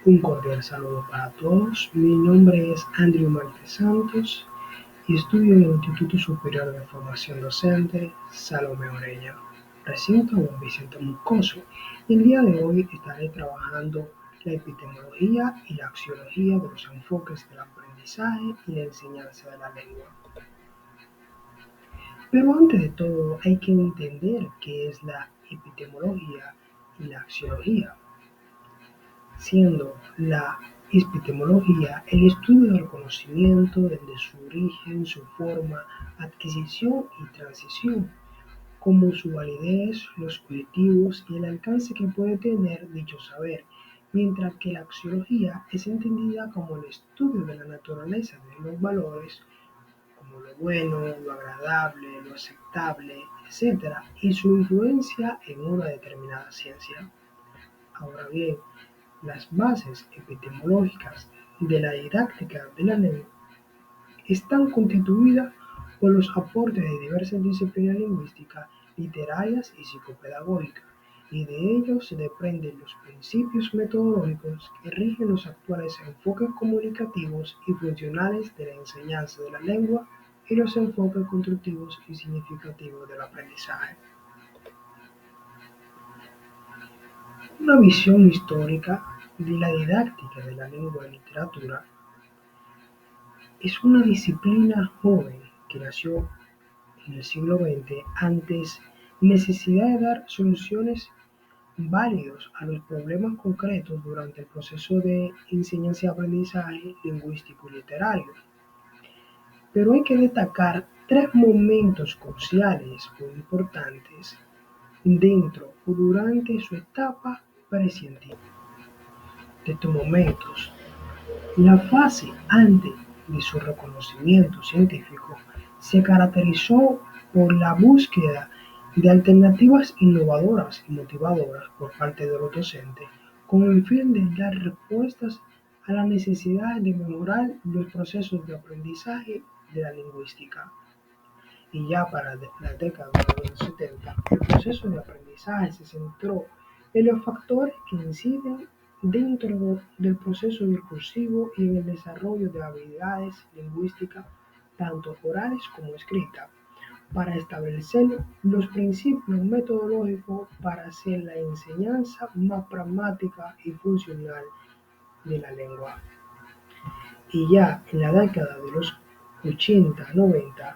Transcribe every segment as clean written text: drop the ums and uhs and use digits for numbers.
Un cordial saludo para todos. Mi nombre es Andrew Marte Santos y estudio en el Instituto Superior de Formación Docente Salomé Oreña, recinto Juan Vicente Moscoso. Y el día de hoy estaré trabajando la epistemología y la axiología de los enfoques del aprendizaje y la enseñanza de la lengua. Pero antes de todo hay que entender qué es la epistemología y la axiología, siendo la epistemología el estudio del conocimiento desde su origen, su forma, adquisición y transición, como su validez, los objetivos y el alcance que puede tener dicho saber, mientras que la axiología es entendida como el estudio de la naturaleza de los valores, como lo bueno, lo agradable, lo aceptable, etc., y su influencia en una determinada ciencia. Ahora bien, las bases epistemológicas de la didáctica de la lengua están constituidas por los aportes de diversas disciplinas lingüísticas, literarias y psicopedagógicas, y de ellos se desprenden los principios metodológicos que rigen los actuales enfoques comunicativos y funcionales de la enseñanza de la lengua y los enfoques constructivos y significativos del aprendizaje. Una visión histórica de la didáctica de la lengua y literatura es una disciplina joven que nació en el siglo XX ante necesidad de dar soluciones válidas a los problemas concretos durante el proceso de enseñanza y aprendizaje lingüístico y literario. Pero hay que destacar tres momentos cruciales o importantes dentro o durante su etapa precientífica. De estos momentos, la fase antes de su reconocimiento científico se caracterizó por la búsqueda de alternativas innovadoras y motivadoras por parte de los docentes con el fin de dar respuestas a la necesidad de mejorar los procesos de aprendizaje de la lingüística. Y ya para la década de los 70, el proceso de aprendizaje se centró en los factores que inciden dentro del proceso discursivo y en el desarrollo de habilidades lingüísticas, tanto orales como escritas, para establecer los principios metodológicos para hacer la enseñanza más pragmática y funcional de la lengua. Y ya en la década de los 80-90,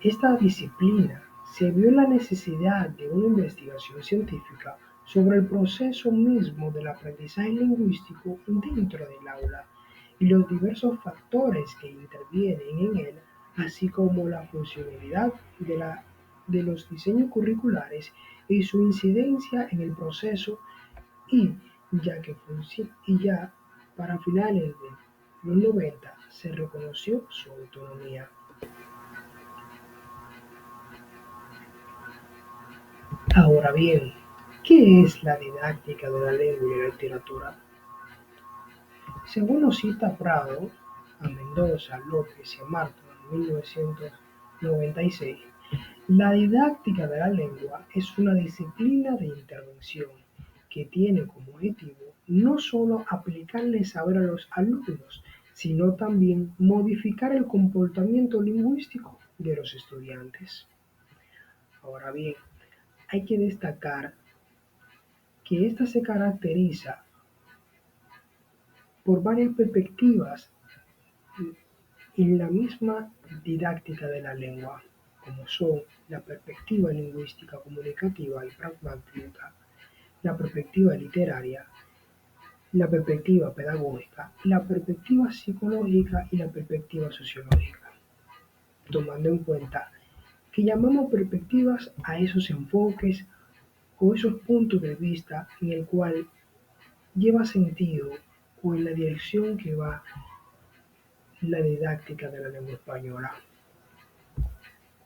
esta disciplina se vio la necesidad de una investigación científica sobre el proceso mismo del aprendizaje lingüístico dentro del aula y los diversos factores que intervienen en él, así como la funcionalidad de los diseños curriculares y su incidencia en el proceso y ya para finales de los 90 se reconoció su autonomía. Ahora bien, ¿qué es la didáctica de la lengua y la literatura? Según nos cita Prado, a Mendoza, López y a Marto en 1996, la didáctica de la lengua es una disciplina de intervención que tiene como objetivo no solo aplicarle saber a los alumnos, sino también modificar el comportamiento lingüístico de los estudiantes. Ahora bien, hay que destacar que esta se caracteriza por varias perspectivas en la misma didáctica de la lengua, como son la perspectiva lingüística comunicativa y pragmática, la perspectiva literaria, la perspectiva pedagógica, la perspectiva psicológica y la perspectiva sociológica, tomando en cuenta que llamamos perspectivas a esos enfoques o esos puntos de vista en el cual lleva sentido o en la dirección que va la didáctica de la lengua española.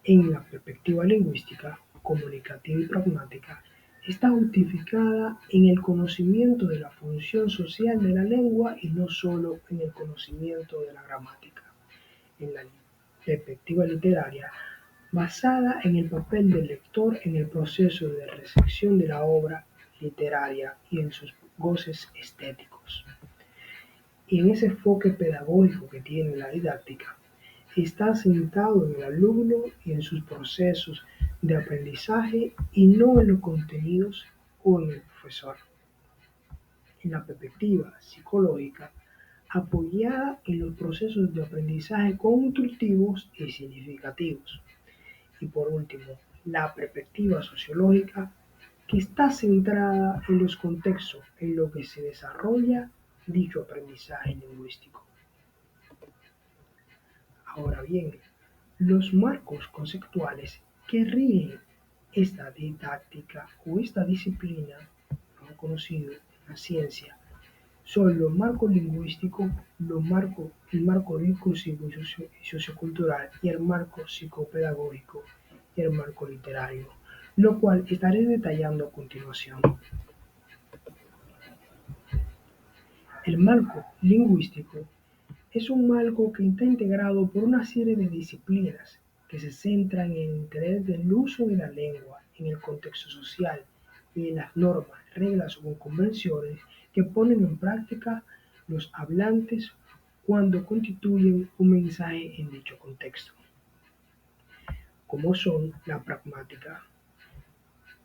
En la perspectiva lingüística, comunicativa y pragmática, está justificada en el conocimiento de la función social de la lengua y no solo en el conocimiento de la gramática. En la perspectiva literaria, basada en el papel del lector en el proceso de recepción de la obra literaria y en sus goces estéticos. Y en ese enfoque pedagógico que tiene la didáctica, está sentado en el alumno y en sus procesos de aprendizaje y no en los contenidos o en el profesor. En la perspectiva psicológica, apoyada en los procesos de aprendizaje constructivos y significativos. Y por último, la perspectiva sociológica, que está centrada en los contextos en los que se desarrolla dicho aprendizaje lingüístico. Ahora bien, los marcos conceptuales que rigen esta didáctica o esta disciplina, mejor conocido en la ciencia, son los marcos lingüísticos, el marco discursivo y sociocultural y el marco psicopedagógico y el marco literario, lo cual estaré detallando a continuación. El marco lingüístico es un marco que está integrado por una serie de disciplinas que se centran en el interés del uso de la lengua en el contexto social y en las normas, reglas o convenciones que ponen en práctica los hablantes cuando constituyen un mensaje en dicho contexto, como son la pragmática,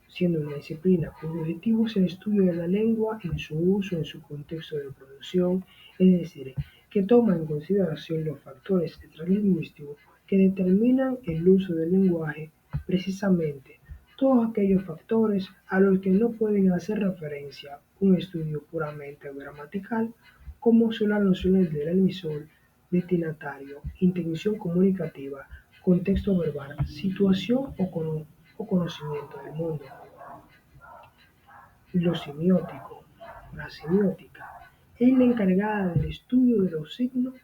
siendo una disciplina cuyo objetivo es el estudio de la lengua en su uso en su contexto de producción, es decir, que toma en consideración los factores extralingüísticos que determinan el uso del lenguaje, precisamente todos aquellos factores a los que no pueden hacer referencia un estudio puramente gramatical, como son las nociones del emisor, destinatario, intención comunicativa, contexto verbal, situación o conocimiento del mundo. Lo semiótico, la semiótica, es la encargada del estudio de los signos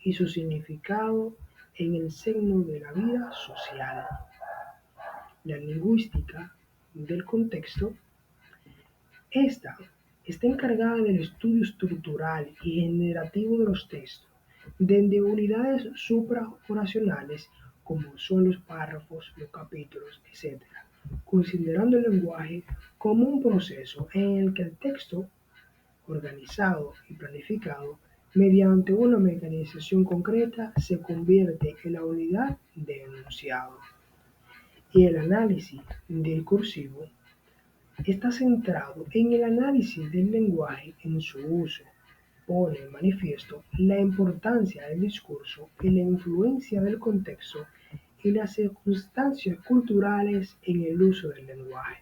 y su significado en el seno de la vida social. La lingüística del contexto, esta está encargada del estudio estructural y generativo de los textos, desde unidades supraoracionales como son los párrafos, los capítulos, etc., considerando el lenguaje como un proceso en el que el texto, organizado y planificado mediante una mecanización concreta, se convierte en la unidad de enunciado. Y el análisis discursivo está centrado en el análisis del lenguaje en su uso. Pone en manifiesto la importancia del discurso y la influencia del contexto y las circunstancias culturales en el uso del lenguaje.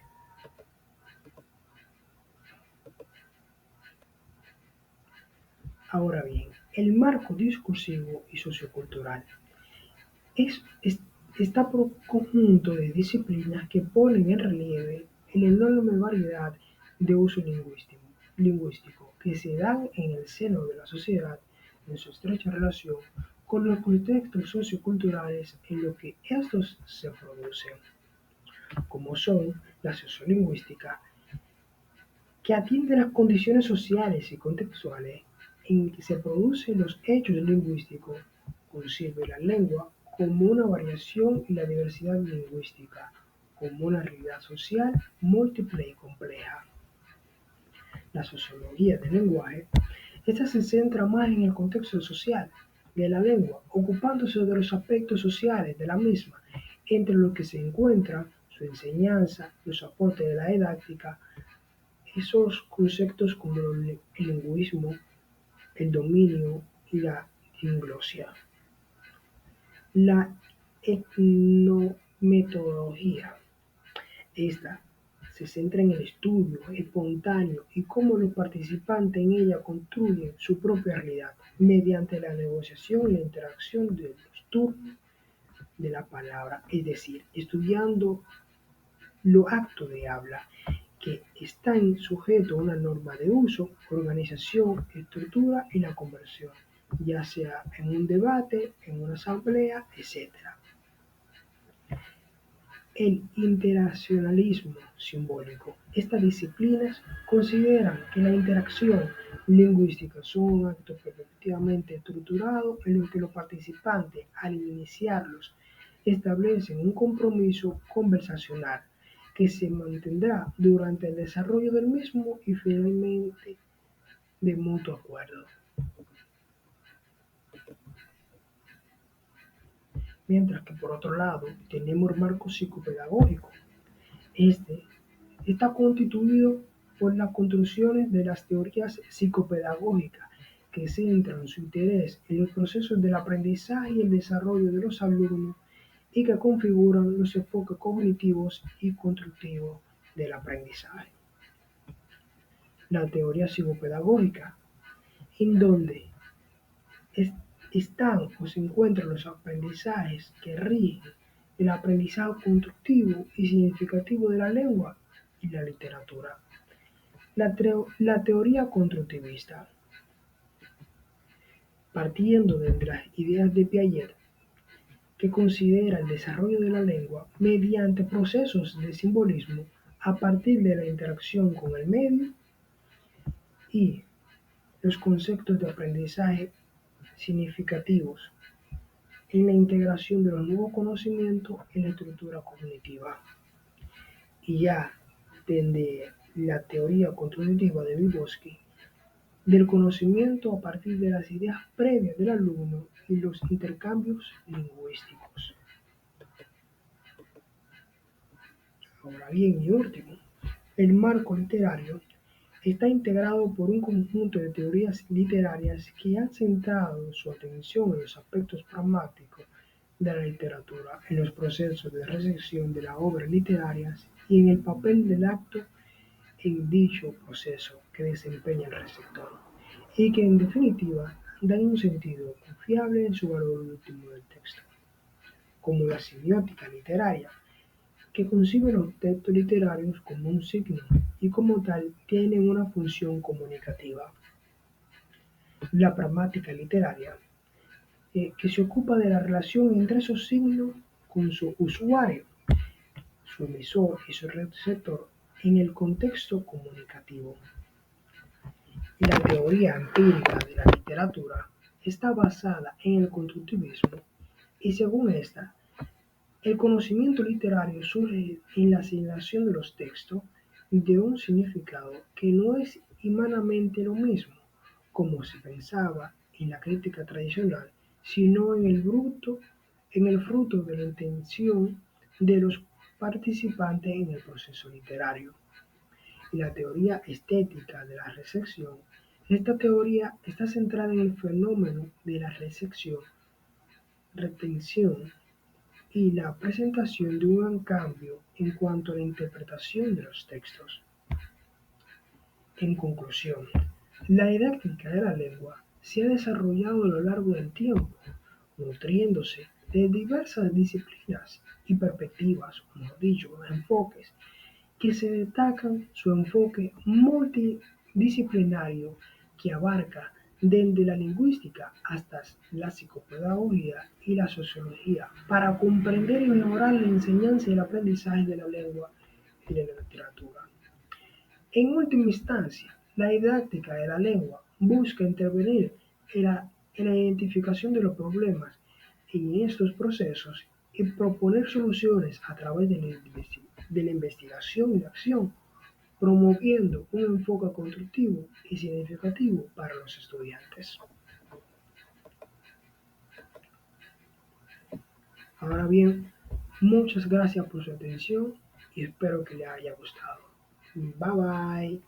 Ahora bien, el marco discursivo y sociocultural es, es- está por conjunto de disciplinas que ponen en relieve la enorme variedad de uso lingüístico que se dan en el seno de la sociedad en su estrecha relación con los contextos socioculturales en los que estos se producen, como son la sociolingüística, que atiende las condiciones sociales y contextuales en que se producen los hechos lingüísticos, concibe la lengua como una variación y la diversidad lingüística como una realidad social múltiple y compleja. La sociología del lenguaje, esta se centra más en el contexto social de la lengua, ocupándose de los aspectos sociales de la misma, entre los que se encuentra su enseñanza, los aportes de la didáctica, esos conceptos como el lingüismo, el dominio y la diglosia. La etnometodología, esta se centra en el estudio espontáneo y cómo los participantes en ella construyen su propia realidad mediante la negociación y la interacción de los turnos de la palabra, es decir, estudiando los actos de habla que están sujetos a una norma de uso, organización, estructura y la conversión, ya sea en un debate, en una asamblea, etc. El interaccionalismo simbólico. Estas disciplinas consideran que la interacción lingüística son un acto perfectamente estructurado en el que los participantes, al iniciarlos, establecen un compromiso conversacional que se mantendrá durante el desarrollo del mismo y finalmente de mutuo acuerdo. Mientras que por otro lado tenemos el marco psicopedagógico. Este está constituido por las construcciones de las teorías psicopedagógicas que centran su interés en los procesos del aprendizaje y el desarrollo de los alumnos y que configuran los enfoques cognitivos y constructivos del aprendizaje. La teoría psicopedagógica, en donde es- están o se encuentran los aprendizajes que rigen el aprendizaje constructivo y significativo de la lengua y la literatura. La teoría constructivista, partiendo de las ideas de Piaget, que considera el desarrollo de la lengua mediante procesos de simbolismo a partir de la interacción con el medio y los conceptos de aprendizaje significativos en la integración de los nuevos conocimientos en la estructura cognitiva. Y ya desde la teoría constructiva de Vygotsky, del conocimiento a partir de las ideas previas del alumno y los intercambios lingüísticos. Ahora bien, y último, el marco literario está integrado por un conjunto de teorías literarias que han centrado su atención en los aspectos pragmáticos de la literatura, en los procesos de recepción de las obras literarias y en el papel del acto en dicho proceso que desempeña el receptor, y que en definitiva dan un sentido confiable en su valor último del texto, como la semiótica literaria, que concibe los textos literarios como un signo y como tal tienen una función comunicativa. La pragmática literaria, que se ocupa de la relación entre esos signos con su usuario, su emisor y su receptor en el contexto comunicativo. La teoría empírica de la literatura está basada en el constructivismo y según esta, el conocimiento literario surge en la asignación de los textos de un significado que no es humanamente lo mismo, como se pensaba en la crítica tradicional, sino en el fruto de la intención de los participantes en el proceso literario. Y la teoría estética de la recepción. Esta teoría está centrada en el fenómeno de la recepción, retención y la presentación de un cambio en cuanto a la interpretación de los textos. En conclusión, la didáctica de la lengua se ha desarrollado a lo largo del tiempo, nutriéndose de diversas disciplinas y perspectivas, como dicho, enfoques, que se destacan su enfoque multidisciplinario que abarca desde la lingüística hasta la psicopedagogía y la sociología para comprender y mejorar la enseñanza y el aprendizaje de la lengua y de la literatura. En última instancia, la didáctica de la lengua busca intervenir en la identificación de los problemas en estos procesos y proponer soluciones a través de la investigación y la acción, promoviendo un enfoque constructivo y significativo para los estudiantes. Ahora bien, muchas gracias por su atención y espero que les haya gustado. Bye bye.